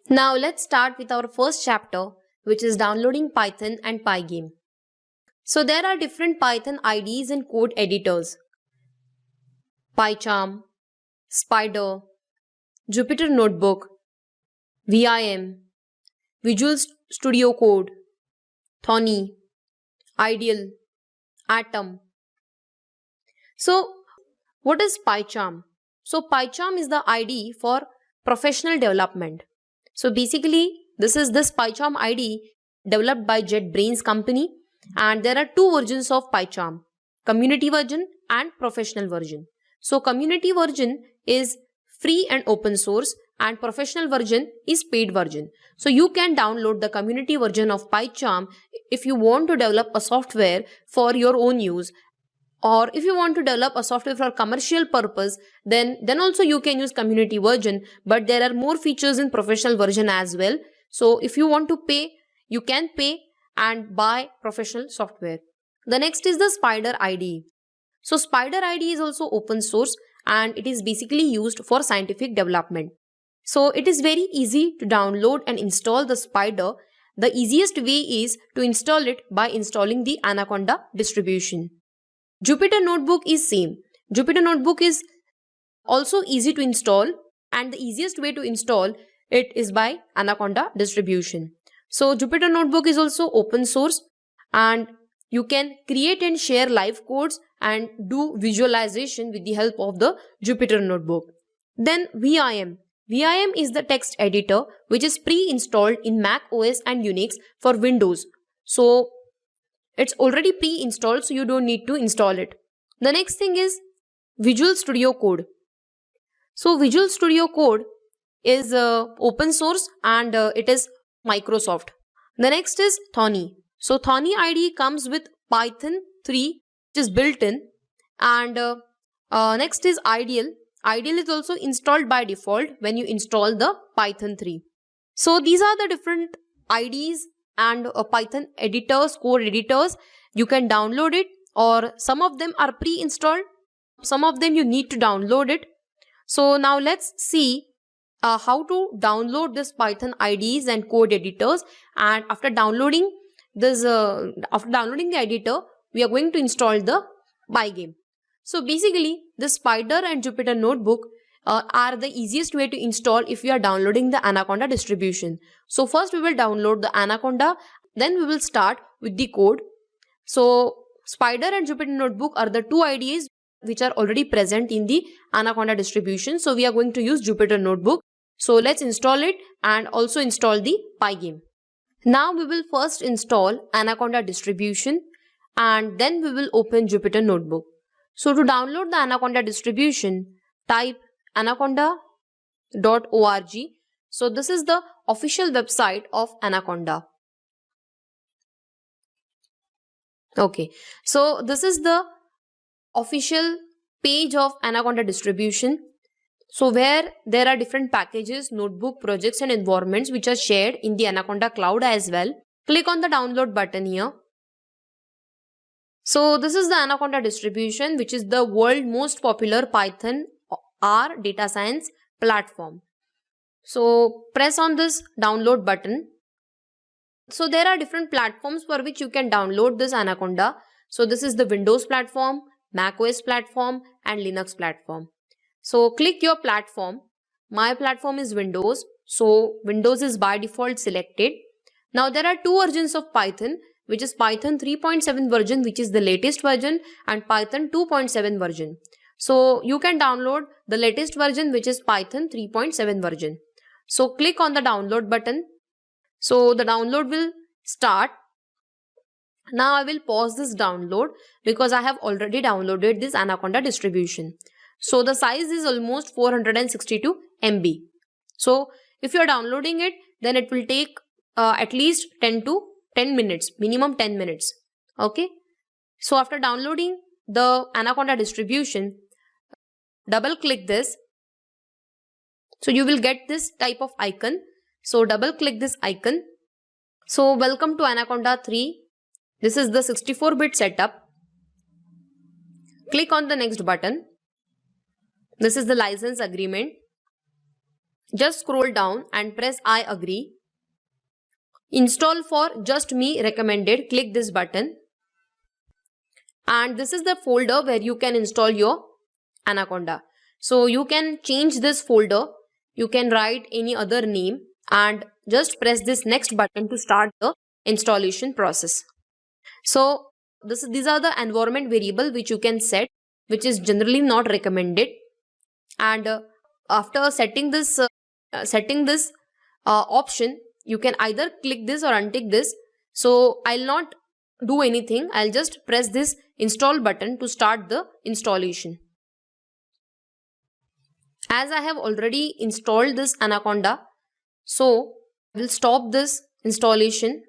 Now let's start with our first chapter, which is downloading Python and Pygame. So there are different Python IDEs and code editors: PyCharm, Spider, Jupyter Notebook, Vim, Visual Studio Code, Thorny, Ideal, Atom. So what is PyCharm? So PyCharm is the IDE for professional development. So basically this PyCharm IDE developed by JetBrains company, and there are two versions of PyCharm: community version and professional version. So community version is free and open source, and professional version is paid version. So you can download the community version of PyCharm if you want to develop a software for your own use, or if you want to develop a software for commercial purpose, then also you can use community version, but there are more features in professional version as well. So if you want to pay, you can pay and buy professional software. The next is the Spider IDE. So Spider IDE is also open source, and it is basically used for scientific development. So it is very easy to download and install the Spider. The easiest way is to install it by installing the Anaconda distribution. Jupyter Notebook is same. Jupyter Notebook is also easy to install, and the easiest way to install it is by Anaconda distribution. So Jupyter Notebook is also open source, and you can create and share live codes and do visualization with the help of the Jupyter Notebook. Then Vim. Vim is the text editor which is pre-installed in Mac OS and Unix for Windows. So it's already pre-installed, so you don't need to install it. The next thing is Visual Studio Code. So Visual Studio Code is open source, and it is Microsoft. The next is Thorny. So Thorny IDE comes with Python 3, which is built in, and next is Ideal. Ideal is also installed by default when you install the Python 3. So these are the different IDEs and Python editors, code editors. You can download it, or some of them are pre-installed, some of them you need to download it. So now let's see how to download this Python IDEs and code editors. And after downloading this, the editor, we are going to install the Pygame. So basically, the Spider and Jupyter Notebook are the easiest way to install if you are downloading the Anaconda distribution. So first we will download the Anaconda, then we will start with the code. So Spider and Jupyter Notebook are the two IDEs which are already present in the Anaconda distribution. So we are going to use Jupyter Notebook. So let's install it and also install the Pygame. Now we will first install Anaconda distribution, and then we will open Jupyter Notebook. So to download the Anaconda distribution, type anaconda.org. So this is the official website of Anaconda. Okay, so this is the official page of Anaconda distribution. So where there are different packages, notebook, projects and environments which are shared in the Anaconda cloud as well. Click on the download button here. So this is the Anaconda distribution, which is the world's most popular Python R data science platform. So press on this download button. So there are different platforms for which you can download this Anaconda. So this is the Windows platform, Mac OS platform and Linux platform. So click your platform. My platform is Windows. So Windows is by default selected. Now there are two versions of Python, which is Python 3.7 version, which is the latest version, and Python 2.7 version. So you can download the latest version, which is Python 3.7 version. So click on the download button. So the download will start. Now I will pause this download because I have already downloaded this Anaconda distribution. So the size is almost 462 MB. So if you are downloading it, then it will take at least 10 minutes, minimum 10 minutes. Okay. So after downloading the Anaconda distribution, double click this. So you will get this type of icon. So double click this icon. So welcome to Anaconda 3. This is the 64-bit setup. Click on the next button. This is the license agreement. Just scroll down and press I agree. Install for just me recommended. Click this button. And this is the folder where you can install your Anaconda. So you can change this folder. You can write any other name and just press this next button to start the installation process. So these are the environment variable which you can set, which is generally not recommended. And after setting this option, you can either click this or untick this. So I'll not do anything. I'll just press this install button to start the installation. As I have already installed this Anaconda, so I will stop this installation